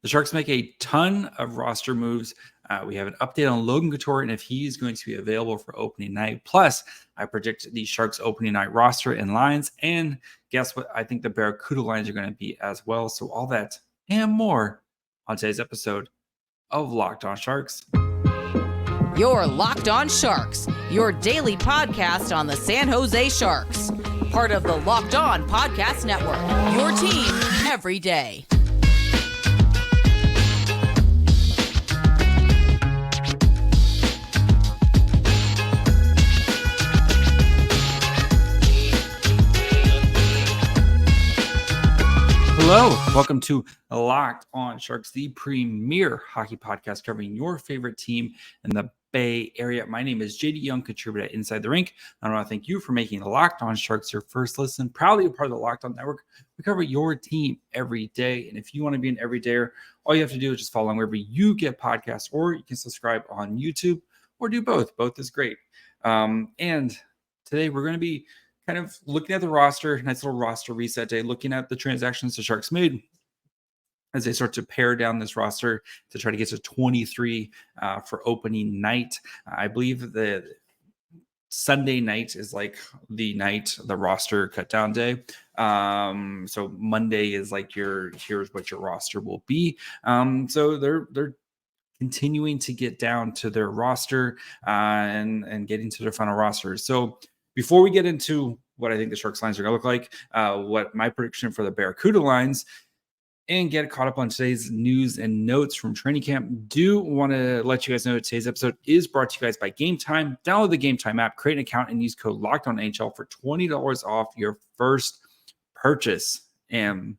The Sharks make a ton of roster moves. We have an update on Logan Couture and if he's going to be available for opening night. Plus, I predict the Sharks opening night roster and lines. And guess what? I think the Barracuda lines are going to be as well. So all that and more on today's episode of Locked On Sharks. You're Locked On Sharks, your daily podcast on the San Jose Sharks. Part of the Locked On Podcast Network, your team every day. Hello, welcome to Locked On Sharks, the premier hockey podcast covering your favorite team in the Bay Area. My name is JD Young, contributor at Inside the Rink. I want to thank you for making Locked On Sharks your first listen. Proudly a part of the Locked On Network. We cover your team every day. And if you want to be an everydayer, all you have to do is just follow wherever you get podcasts, or you can subscribe on YouTube, or do both. Both is great. And today we're going to be kind of looking at the roster, nice little roster reset day, looking at the transactions the Sharks made as they start to pare down this roster to try to get to 23 for opening night. I believe the Sunday night is like the roster cut down day. So Monday is like here's what your roster will be. So they're continuing to get down to their roster and getting to their final rosters. So before we get into what I think the Sharks lines are going to look like, what my prediction for the Barracuda lines, and get caught up on today's news and notes from training camp, do want to let you guys know that today's episode is brought to you guys by Game Time. Download the Game Time app, create an account, and use code LOCKEDONNHL for $20 off your first purchase. And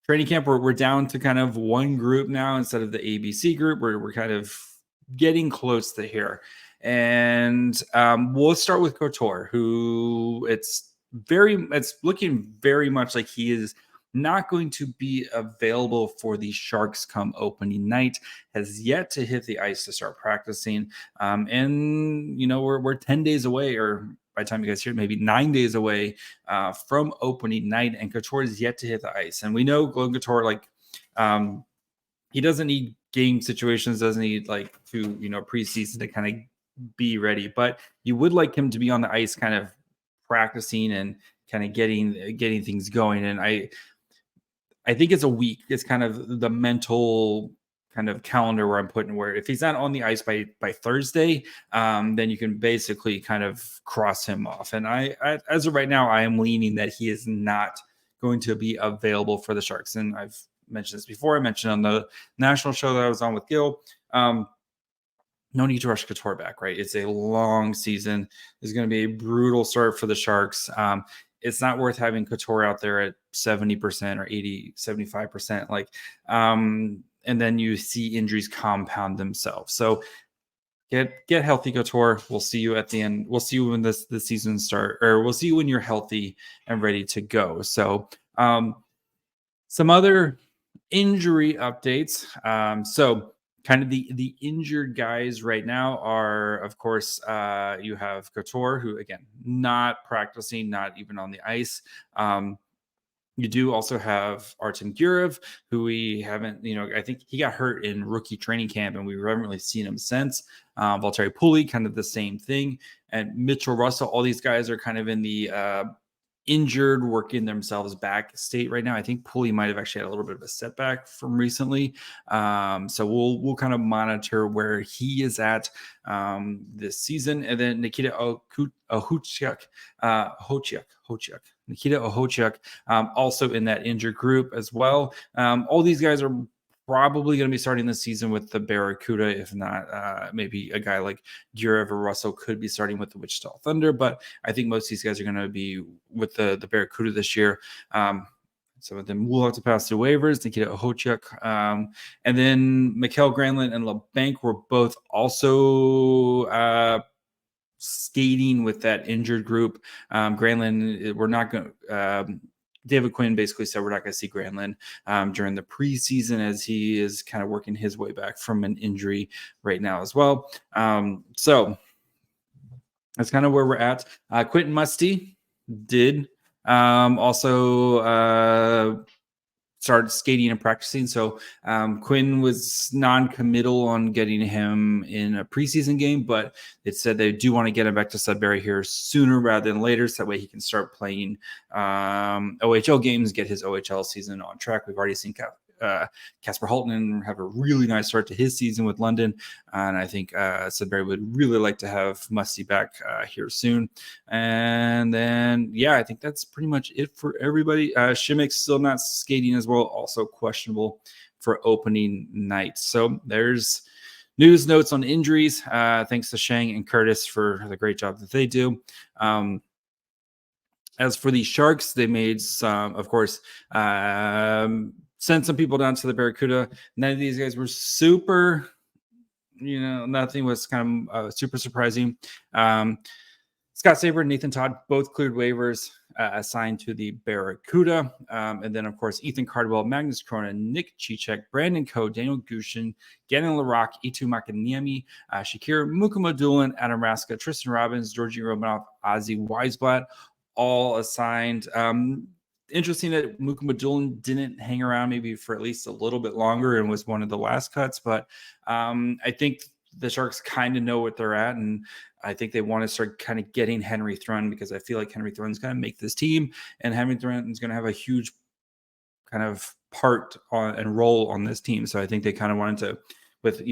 training camp, we're down to kind of one group now instead of the ABC group. We're kind of getting close to here. And we'll start with Couture, who it's looking very much like he is not going to be available for the Sharks come opening night, has yet to hit the ice to start practicing. And, you know, we're 10 days away, or by the time you guys hear it, maybe 9 days away from opening night, and Couture is yet to hit the ice. And we know Logan Couture, he doesn't need game situations, doesn't need to, preseason to kind of be ready, but you would like him to be on the ice kind of practicing and kind of getting things going. And I think it's a week. It's kind of the mental kind of calendar where I'm putting, where if he's not on the ice by Thursday, then you can basically kind of cross him off. And I as of right now, I am leaning that he is not going to be available for the Sharks. And I've mentioned this before. I mentioned on the national show that I was on with Gil, no need to rush Couture back, right? It's a long season. It's going to be a brutal start for the Sharks. It's not worth having Couture out there at 70% or 80, 75%. And then you see injuries compound themselves. So get healthy, Couture. We'll see you at the end. We'll see you when the season starts, or we'll see you when you're healthy and ready to go. So some other injury updates. So kind of the injured guys right now are, of course, you have Couture, who, again, not practicing, not even on the ice. You do also have Artem Gurev, who we haven't, I think he got hurt in rookie training camp, and we haven't really seen him since. Valtteri Pulley, kind of the same thing. And Mitchell Russell, all these guys are kind of in the injured, working themselves back state right now. I think Pulley might have actually had a little bit of a setback from recently. So we'll kind of monitor where he is at this season. And then Nikita Okhotiuk, Nikita Okhotiuk, also in that injured group as well. All these guys are probably going to be starting the season with the Barracuda. If not, maybe a guy like Gurev or Russell could be starting with the Wichita Thunder. But I think most of these guys are going to be with the Barracuda this year. Some of them will have to pass through waivers. Nikita Okhotiuk, and then Mikael Granlund and LeBanc were both also skating with that injured group. Granlund, we're not going to. David Quinn basically said we're not going to see Granlund during the preseason, as he is kind of working his way back from an injury right now as well. So that's kind of where we're at. Quentin Musty did also started skating and practicing. So Quinn was non-committal on getting him in a preseason game, but it said they do want to get him back to Sudbury here sooner rather than later, so that way he can start playing OHL games, get his OHL season on track. We've already seen Casper Halton have a really nice start to his season with London, and I think Sudbury would really like to have Musty back here soon. And then, yeah, I think that's pretty much it for everybody. Shimmick's still not skating as well, also questionable for opening night. So there's news notes on injuries. Thanks to Shang and Curtis for the great job that they do. As for the Sharks, they made some, of course, sent some people down to the Barracuda. None of these guys were super, nothing was kind of super surprising. Scott Saber and Nathan Todd both cleared waivers, assigned to the Barracuda. And then, of course, Ethan Cardwell, Magnus Corona, Nick Cicek, Brandon Coe, Daniel Gushin, Gannon Larocque, Itu Makaniemi, Shakir Mukumadulin, Adam Raska, Tristan Robbins, Georgie Romanoff, Ozzy Weisblatt, all assigned. Interesting that Mukumadulin didn't hang around maybe for at least a little bit longer and was one of the last cuts. But I think the Sharks kind of know what they're at, and I think they want to start kind of getting Henry Thrun, because I feel like Henry Thrun's going to make this team, and Henry Thrun is going to have a huge kind of part on and role on this team. So I think they kind of wanted to, with,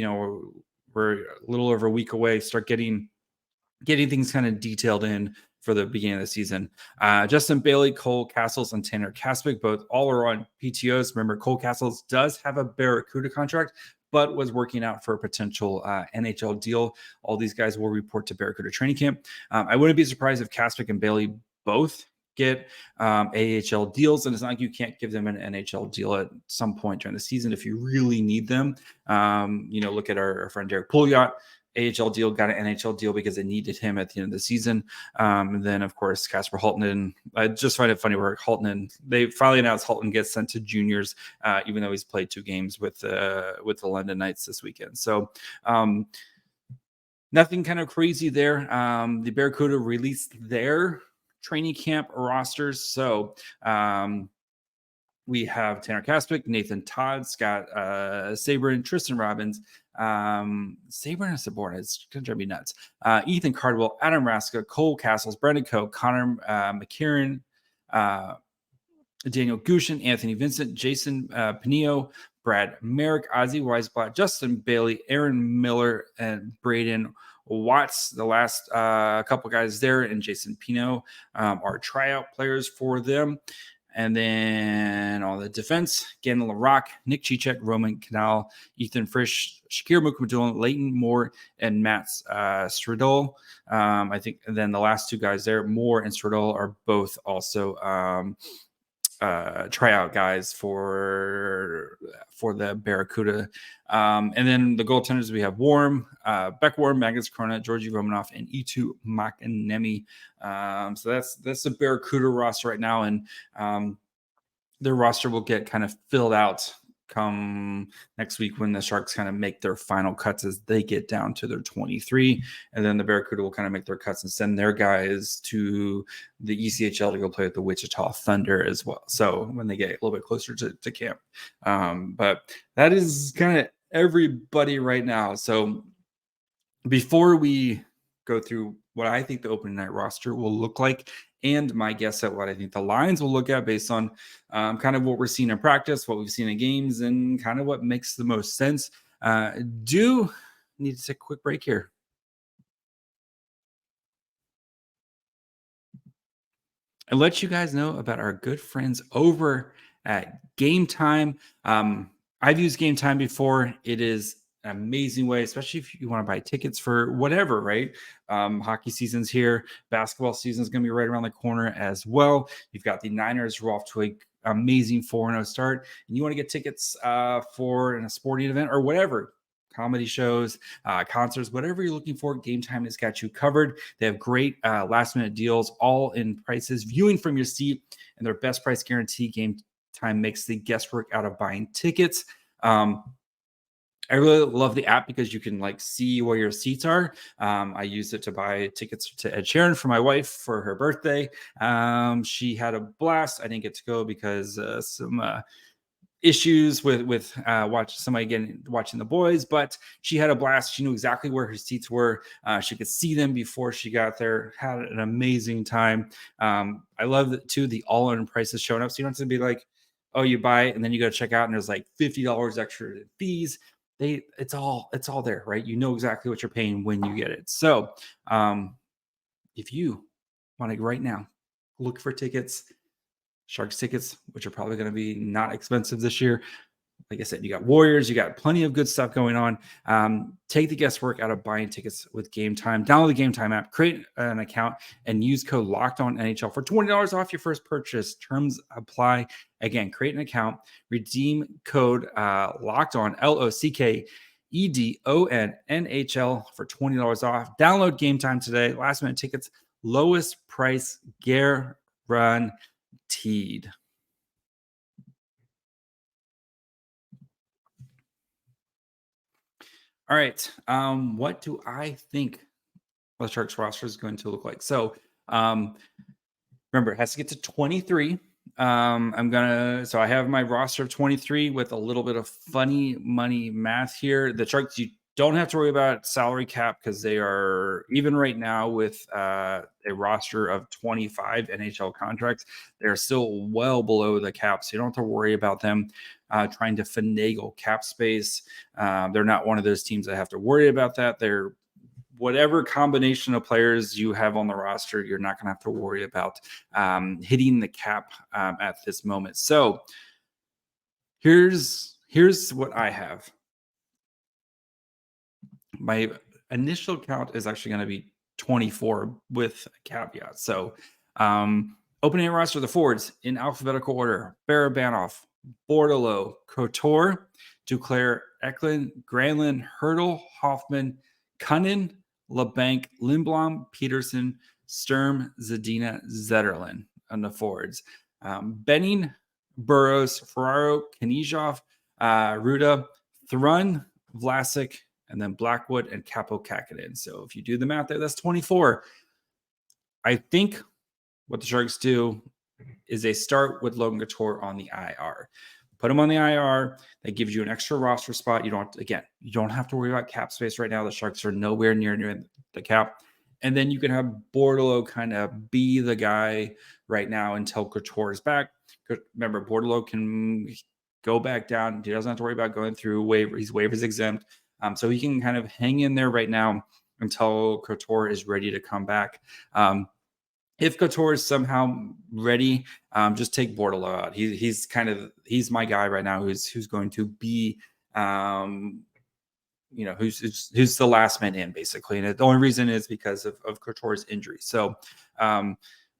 we're a little over a week away, start getting things kind of detailed in for the beginning of the season. Justin Bailey, Cole Castles, and Tanner Kaspick all are on PTOs. Remember, Cole Castles does have a Barracuda contract, but was working out for a potential NHL deal. All these guys will report to Barracuda training camp. I wouldn't be surprised if Kaspick and Bailey both get AHL deals, and it's not like you can't give them an NHL deal at some point during the season if you really need them. Look at our friend Derek Pouliot. AHL deal, got an NHL deal because they needed him at the end of the season. And then, of course, Casper Halton. I just find it funny where Halton, they finally announced Halton gets sent to juniors, even though he's played 2 games with the London Knights this weekend. So nothing kind of crazy there. The Barracuda released their training camp rosters. So we have Tanner Kaspick, Nathan Todd, Scott Sabrin, Tristan Robbins, Sabrin is subordinate. It's going to drive me nuts. Ethan Cardwell, Adam Raska, Cole Castles, Brandon Coe, Connor McKieran, Daniel Gushin, Anthony Vincent, Jason Pinillo, Brad Merrick, Ozzy Weisblatt, Justin Bailey, Aaron Miller, and Braden Watts. The last couple guys there, and Jason Pino are tryout players for them. And then on the defense, Gannon Larocque, Nick Cicek, Roman Canal, Ethan Frisch, Shakir Mukumadulin, Leighton Moore, and Matt Stradol. I think, and then the last 2 guys there, Moore and Stradol, are both also tryout guys for the Barracuda. And then the goaltenders, we have Beck Warm, Magnus Corona, Georgie Romanoff, and Itu Makaniemi. So that's the Barracuda roster right now, and their roster will get kind of filled out come next week when the Sharks kind of make their final cuts as they get down to their 23. And then the Barracuda will kind of make their cuts and send their guys to the ECHL to go play with the Wichita Thunder as well. So when they get a little bit closer to camp. But that is kind of everybody right now. So before we go through what I think the opening night roster will look like, and my guess at what I think the lines will look at based on kind of what we're seeing in practice, what we've seen in games, and kind of what makes the most sense. Do need to take a quick break here. And let you guys know about our good friends over at Game Time. I've used Game Time before. It is an amazing way, especially if you want to buy tickets for whatever, right? Hockey season's here. Basketball season is going to be right around the corner as well. You've got the Niners who are off to an amazing 4-0 start, and you want to get tickets for a sporting event or whatever, comedy shows, concerts, whatever you're looking for, Game Time has got you covered. They have great last-minute deals, all in prices, viewing from your seat, and their best price guarantee. Game Time makes the guesswork out of buying tickets. I really love the app because you can see where your seats are. I used it to buy tickets to Ed Sheeran for my wife for her birthday. She had a blast. I didn't get to go because some issues with watching the boys, but she had a blast. She knew exactly where her seats were. She could see them before she got there. Had an amazing time. I love that too. The all-in prices showing up, so you don't have to be like, oh, you buy it and then you go to check out and there's like $50 extra in fees. It's all there, right? You know exactly what you're paying when you get it. So if you want to right now look for tickets, Sharks tickets, which are probably going to be not expensive this year. Like I said, you got Warriors, you got plenty of good stuff going on. Take the guesswork out of buying tickets with Game Time. Download the Game Time app, create an account, and use code LOCKEDONNHL for $20 off your first purchase. Terms apply. Again, create an account, redeem code LOCKEDON, LOCKEDONNHL for $20 off. Download Game Time today. Last minute tickets, lowest price guaranteed. All right. What do I think the Sharks roster is going to look like? So remember, it has to get to 23. So I have my roster of 23 with a little bit of funny money math here. The Sharks, you don't have to worry about salary cap because they are, even right now with a roster of 25 NHL contracts, they're still well below the cap. So you don't have to worry about them trying to finagle cap space. They're not one of those teams that have to worry about that. They're whatever combination of players you have on the roster, you're not going to have to worry about hitting the cap at this moment. So here's what I have. My initial count is actually going to be 24 with a caveat. So opening roster, the forwards in alphabetical order: Barabanov, Bordeleau, Couture, Duclair, Eklund, Granlund, Hurdle, Hoffman, Cunnin, LeBanc, Lindblom, Peterson, Sturm, Zadina, Zetterlund on the forwards. Benning, Burrows, Ferraro, Knizhov, Ruda, Thrun, Vlasic, and then Blackwood and Capo Kakinen. So if you do the math there, that's 24. I think what the Sharks do is they start with Logan Couture on the IR. Put him on the IR. That gives you an extra roster spot. You don't have to worry about cap space right now. The Sharks are nowhere near the cap. And then you can have Bordeleau kind of be the guy right now until Couture is back. Remember, Bordeleau can go back down. He doesn't have to worry about going through waivers. He's waivers exempt. So he can kind of hang in there right now until Couture is ready to come back. If Couture is somehow ready, just take Bordeleau out. He's my guy right now. Who's going to be, who's the last man in basically. And the only reason is because of Couture's injury. So,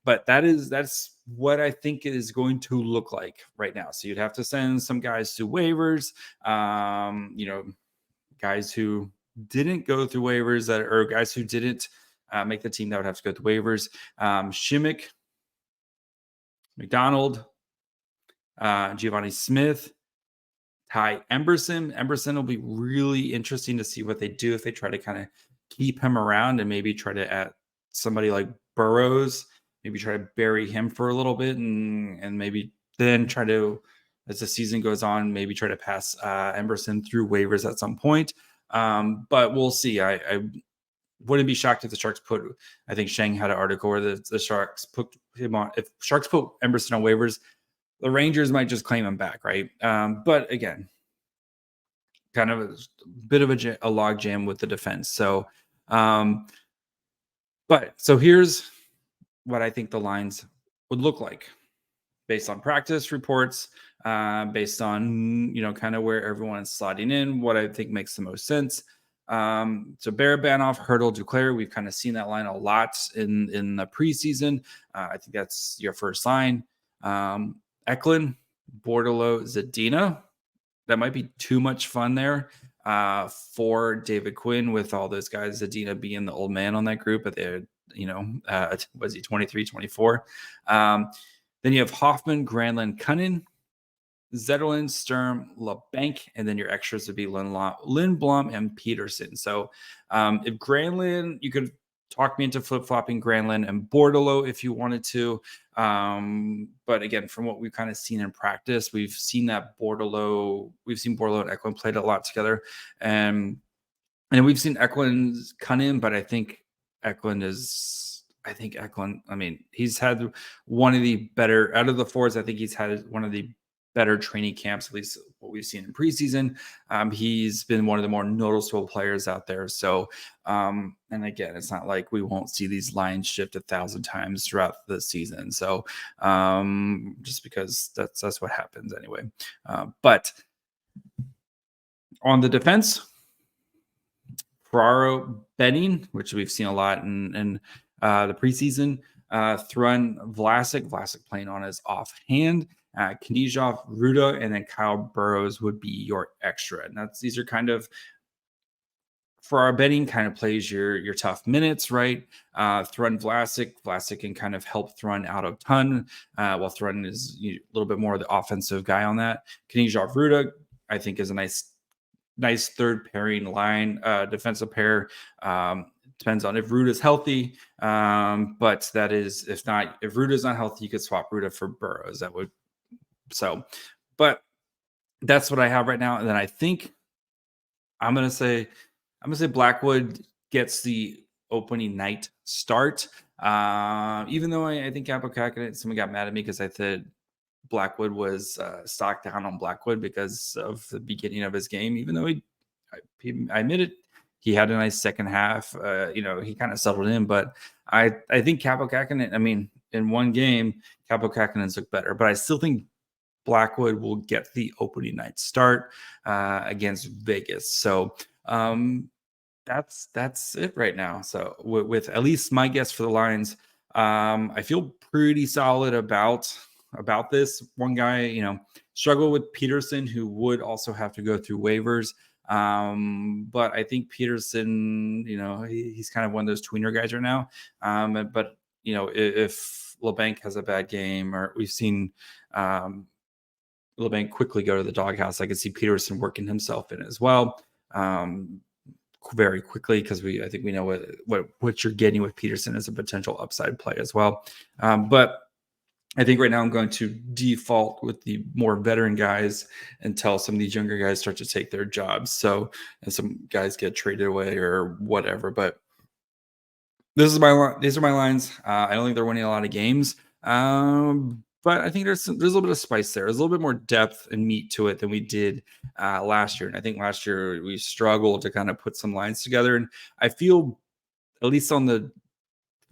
but that's what I think it is going to look like right now. So you'd have to send some guys to waivers. Guys who didn't go through waivers or guys who didn't make the team that would have to go through waivers. Shimmick, McDonald, Giovanni Smith, Ty Emberson. Emberson will be really interesting to see what they do if they try to kind of keep him around and maybe try to add somebody like Burrows, maybe try to bury him for a little bit and maybe then try to, as the season goes on, maybe try to pass Emberson through waivers at some point. But we'll see. I wouldn't be shocked if the Sharks I think Shang had an article where the Sharks put him on. If Sharks put Emberson on waivers, the Rangers might just claim him back, right? But again, kind of a bit of a log jam with the defense. So, so here's what I think the lines would look like based on practice reports, based on, kind of where everyone is slotting in, what I think makes the most sense. So Barabanov, Hurdle, Duclair, we've kind of seen that line a lot in the preseason. I think that's your first line. Eklund, Bordeleau, Zadina. That might be too much fun there for David Quinn with all those guys, Zadina being the old man on that group, but they're, was he 23, 24? Then you have Hoffman, Granlund, Cunnin, Zetterlund, Sturm, LeBanc, and then your extras would be Lindblom and Peterson. So if Granlund, you could talk me into flip-flopping Granlund and Bordelot if you wanted to. But again, from what we've kind of seen in practice, we've seen Bordelot and Eklund played a lot together. And we've seen Eklund come in, but I think Eklund, I mean, he's had one of the better out of the forwards. I think he's had one of the better training camps, at least what we've seen in preseason. He's been one of the more noticeable players out there. So, and again, it's not like we won't see these lines shift 1,000 times throughout the season. So, just because that's what happens anyway. But on the defense, Ferraro, Benning, which we've seen a lot in the preseason. Thrun, Vlasic playing on his offhand. Knizhov, Ruda, and then Kyle Burrows would be your extra. And these are kind of, for our Benning, kind of plays your tough minutes, right? Thrun, Vlasic can kind of help Thrun out a ton, while Thrun is a little bit more of the offensive guy on that. Knizhov, Ruda, I think, is a nice third pairing line, defensive pair. Depends on if Ruda's healthy. But that is, if Ruda's not healthy, you could swap Ruda for Burrows. But that's what I have right now. And then I think I'm gonna say Blackwood gets the opening night start. Even though I think someone got mad at me because I said Blackwood was stocked down on Blackwood because of the beginning of his game, even though I admit it, he had a nice second half. He kind of settled in, but I think Kaapo Kähkönen, I mean, in one game, Kaapo Kähkönen's looked better, but I still think Blackwood will get the opening night start against Vegas. So that's it right now. So with at least my guess for the lines, I feel pretty solid about this. One guy, struggle with Peterson, who would also have to go through waivers. But I think Peterson, he's kind of one of those tweener guys right now. But if LeBanc has a bad game, or we've seen LeBanc quickly go to the doghouse, I could see Peterson working himself in as well. Very quickly, because I think we know what you're getting with Peterson as a potential upside play as well. But I think right now I'm going to default with the more veteran guys until some of these younger guys start to take their jobs. So, and some guys get traded away or whatever. But these are my lines. I don't think they're winning a lot of games. But I think there's a little bit of spice there. There's a little bit more depth and meat to it than we did last year. And I think last year we struggled to kind of put some lines together. And I feel, at least on the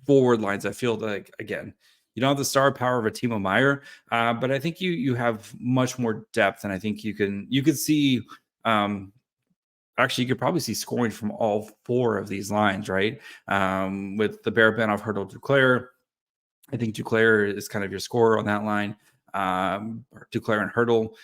forward lines, I feel like, again, you don't have the star power of a Timo Meier, but I think you have much more depth. And I think you could see, actually, you could probably see scoring from all four of these lines, right? With the Barabanov, Hurdle, Duclair. I think Duclair is kind of your scorer on that line. Duclair and Hurdle.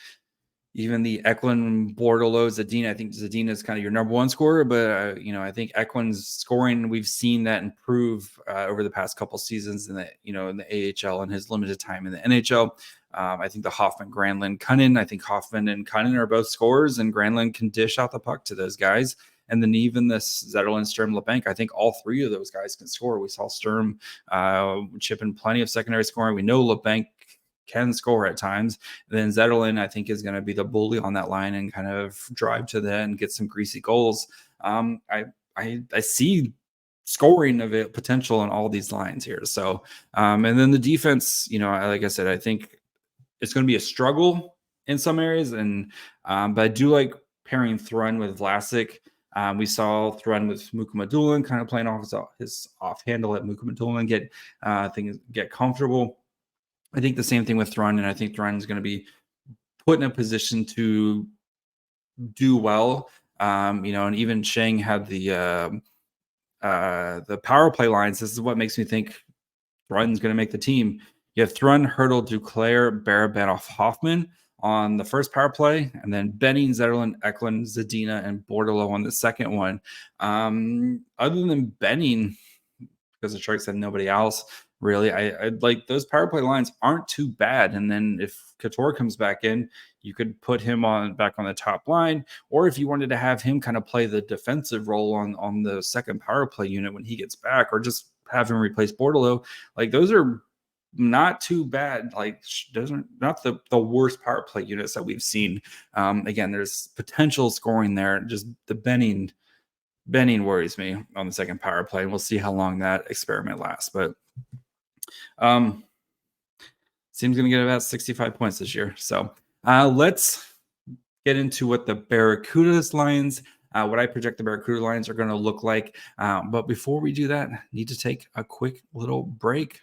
Even the Eklund, Bordelot, Zadina. I think Zadina is kind of your number one scorer, but I think Eklund's scoring, we've seen that improve over the past couple seasons in the AHL and his limited time in the NHL. I think the Hoffman, Granlund, Cunnin. I think Hoffman and Cunnin are both scorers, and Granlund can dish out the puck to those guys. And then even this Zetterlund, Sturm, LeBanc, I think all three of those guys can score. We saw Sturm chip in plenty of secondary scoring. We know LeBanc can score at times. And then Zetterlund, I think, is going to be the bully on that line and kind of drive to the end, get some greasy goals. I see scoring of it potential in all these lines here. So, and then the defense, like I said, I think it's going to be a struggle in some areas. And but I do like pairing Thrun with Vlasic. We saw Thrun with Mukhamadullin kind of playing off his off handle at Mukhamadullin, get comfortable. I think the same thing with Thrun, and I think Thrun is going to be put in a position to do well. And even Sheng had the power play lines. This is what makes me think Thrun's going to make the team. You have Thrun, Hurdle, Duclair, Barabanov, Hoffman on the first power play, and then Benning, Zetterlund, Eklund, Zadina, and Bordelot on the second one. Other than Benning, because the Sharks had nobody else, really. I like those power play lines aren't too bad. And then if Couture comes back in, you could put him back on the top line, or if you wanted to have him kind of play the defensive role on the second power play unit when he gets back, or just have him replace Bordelot. Like those are not too bad. Like those are not the worst power play units that we've seen. Again, there's potential scoring there. Just the Benning worries me on the second power play, and we'll see how long that experiment lasts. But seems going to get about 65 points this year. So let's get into what the Barracuda's lines, what I project the Barracuda lines are going to look like. But before we do that, need to take a quick little break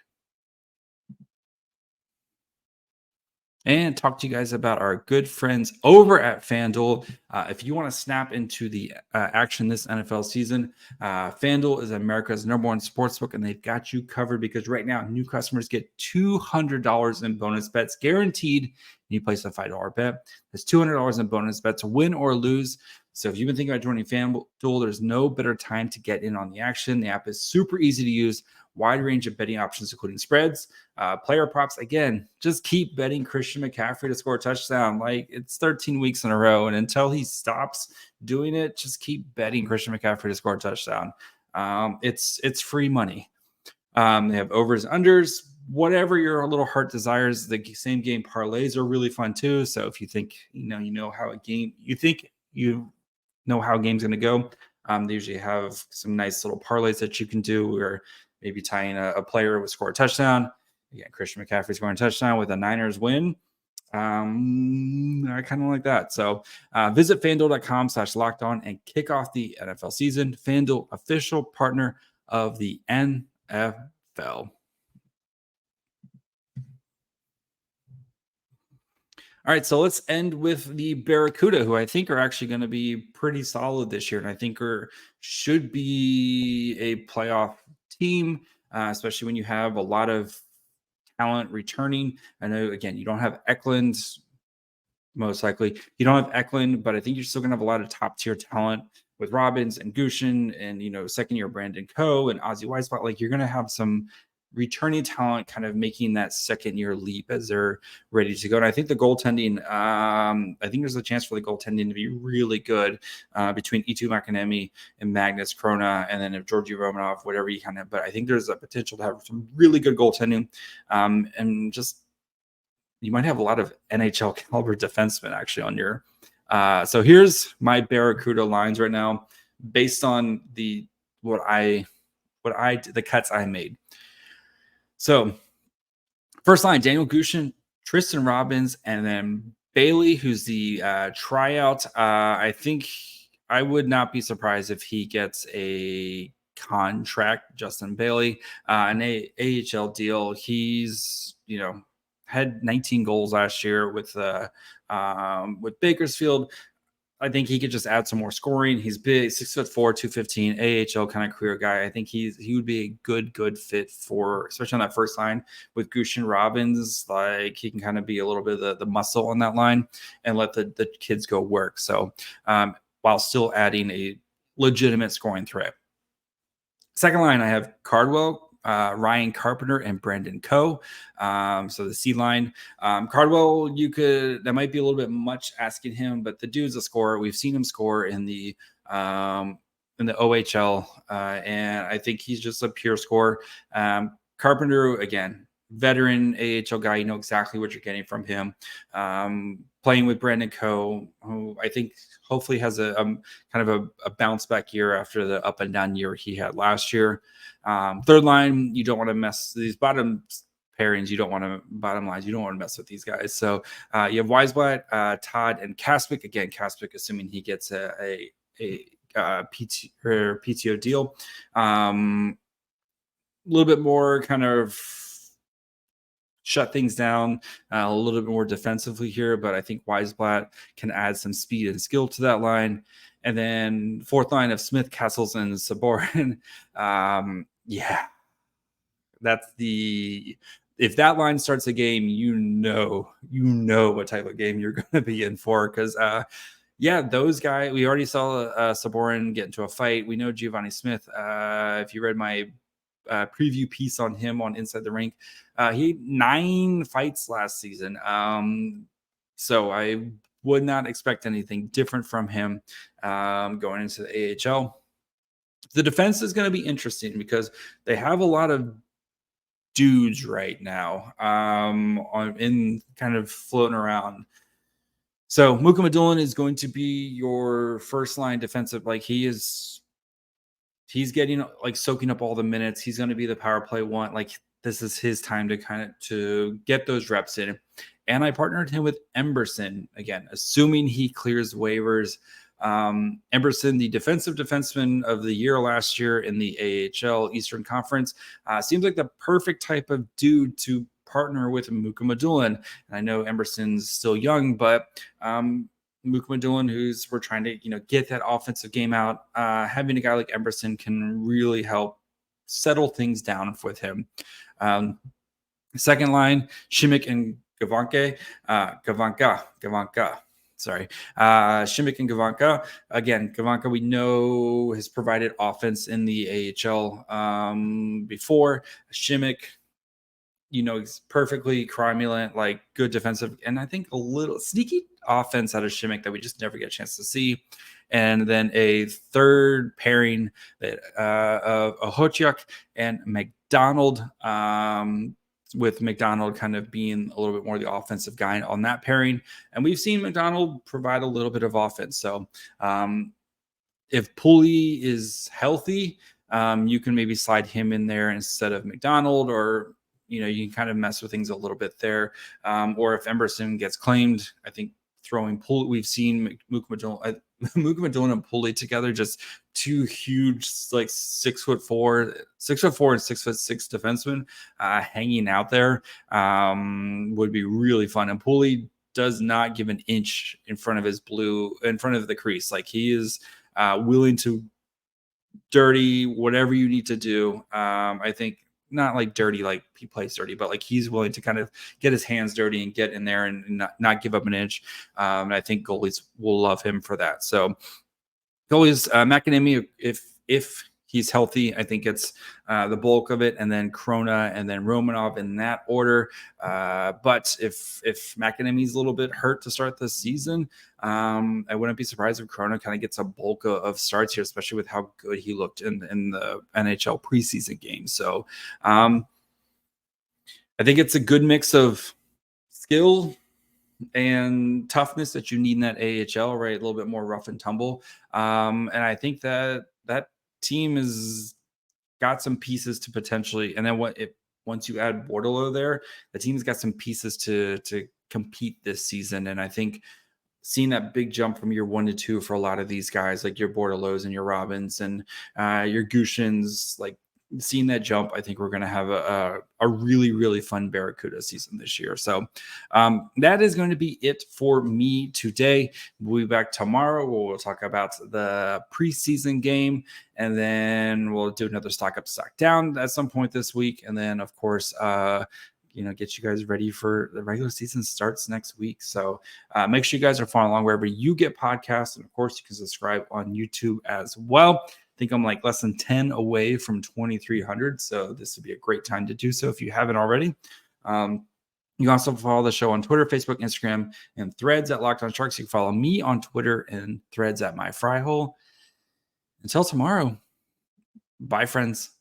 and talk to you guys about our good friends over at FanDuel. If you want to snap into the action this NFL season, FanDuel is America's #1 sportsbook, and they've got you covered because right now new customers get $200 in bonus bets guaranteed. You place a $5 bet. There's $200 in bonus bets, win or lose. So if you've been thinking about joining FanDuel, there's no better time to get in on the action. The app is super easy to use. Wide range of betting options, including spreads, player props. Again, just keep betting Christian McCaffrey to score a touchdown. Like it's 13 weeks in a row. And until he stops doing it, just keep betting Christian McCaffrey to score a touchdown. It's free money. They have overs, unders, whatever your little heart desires. The same game parlays are really fun too. So if you think, you know how a game's going to go, they usually have some nice little parlays that you can do where maybe tying a player would score a touchdown. Again, Christian McCaffrey scoring a touchdown with a Niners win. I kind of like that. So visit FanDuel.com/lockedon and kick off the NFL season. FanDuel, official partner of the NFL. All right, so let's end with the Barracuda, who I think are actually going to be pretty solid this year, and I think should be a playoff team, especially when you have a lot of talent returning. I know, again, you don't have Eklund, most likely. You don't have Eklund, but I think you're still going to have a lot of top-tier talent with Robbins and Gushin and, second-year Brandon Coe and Ozzy Weisbot. Like, you're going to have some returning talent kind of making that second-year leap as they're ready to go. And I think the goaltending, I think there's a chance for the goaltending to be really good between Eetu Mäkiniemi and Magnus Krona, and then if Georgi Romanov, whatever you kind of, but I think there's a potential to have some really good goaltending, and just you might have a lot of NHL caliber defensemen actually on your so here's my Barracuda lines right now based on the cuts I made. So first line, Daniel Gushin, Tristan Robbins, and then Bailey, who's the tryout. I think I would not be surprised if he gets a contract, Justin Bailey, an AHL deal. He's, had 19 goals last year with Bakersfield. I think he could just add some more scoring. He's big, 6'4", 215, AHL kind of career guy. I think he would be a good fit for, especially on that first line with Gushin Robbins. Like he can kind of be a little bit of the muscle on that line and let the kids go work. So while still adding a legitimate scoring threat. Second line, I have Cardwell, Ryan Carpenter, and Brandon Coe. So the C line, Cardwell, that might be a little bit much asking him, but the dude's a scorer. We've seen him score in the OHL, and I think he's just a pure scorer. Carpenter, again, veteran AHL guy, you know exactly what you're getting from him. Playing with Brandon Coe, who I think hopefully has a kind of a bounce back year after the up and down year he had last year. Third line, you don't want to mess these bottom pairings. Bottom lines, you don't want to mess with these guys. So you have Weisblatt, Todd, and Kaspick. Again, Kaspick, assuming he gets a PTO deal. A little bit more kind of shut things down a little bit more defensively here, but I think Weisblatt can add some speed and skill to that line. And then fourth line of Smith, Kessels, and Sabourin. If that line starts a game, you know what type of game you're going to be in for. Because those guys, we already saw Sabourin get into a fight. We know Giovanni Smith. If you read my preview piece on him on Inside the Rink. He had 9 fights last season. So I would not expect anything different from him going into the AHL. The defense is going to be interesting because they have a lot of dudes right now in kind of floating around. So Mukhamadullin is going to be your first line defensive. Like he's getting like soaking up all the minutes. He's going to be the power play one. Like this is his time to get those reps in. And I partnered him with Emberson again, assuming he clears waivers. Emberson, the defensive defenseman of the year last year in the AHL Eastern Conference, seems like the perfect type of dude to partner with Mukhamadullin. And I know Emberson's still young, but Mukhamadullin, we're trying to get that offensive game out. Having a guy like Emberson can really help settle things down with him. Second line, Šimik and Gavanka. Sorry. Šimik and Gavanka. Again, Gavanka, we know, has provided offense in the AHL before. Šimik, he's perfectly cromulent, like good defensive, and I think a little sneaky offense out of Šimik that we just never get a chance to see. And then a third pairing that of Ohotyuk and McDonald, with McDonald kind of being a little bit more the offensive guy on that pairing. And we've seen McDonald provide a little bit of offense. So if Pulley is healthy, you can maybe slide him in there instead of McDonald, or you can kind of mess with things a little bit there. Or if Emberson gets claimed, I think throwing Pulley, we've seen Mukhamadullin and Pulley together, just two huge, like 6'4" and 6'6" defensemen hanging out there would be really fun. And Pulley does not give an inch in front of the crease. Like he is willing to dirty whatever you need to do. I think not like dirty, like he plays dirty, but like he's willing to kind of get his hands dirty and get in there and not give up an inch. And I think goalies will love him for that. So goalies, McAnemy, if he's healthy, I think it's the bulk of it, and then Krona and then Romanov in that order. But if McAnemy's a little bit hurt to start the season, I wouldn't be surprised if Krona kind of gets a bulk of starts here, especially with how good he looked in the NHL preseason game. So I think it's a good mix of skill and toughness that you need in that AHL, right? A little bit more rough and tumble. And I think that team has got some pieces to potentially, and then once you add Bordeleau there, the team's got some pieces to compete this season. And I think seeing that big jump from year 1 to 2 for a lot of these guys, like your Bordeleaus and your Robbins and your Gushins, like seeing that jump, I think we're going to have a really, really fun Barracuda season this year. So that is going to be it for me today. We'll be back tomorrow. We'll talk about the preseason game, and then we'll do another stock up, stock down at some point this week. And then, of course, get you guys ready for the regular season starts next week. So make sure you guys are following along wherever you get podcasts. And of course, you can subscribe on YouTube as well. I think I'm like less than 10 away from 2,300. So this would be a great time to do so if you haven't already. You can also follow the show on Twitter, Facebook, Instagram, and Threads at Locked On Sharks. You can follow me on Twitter and Threads at MyFryhole. Until tomorrow, bye, friends.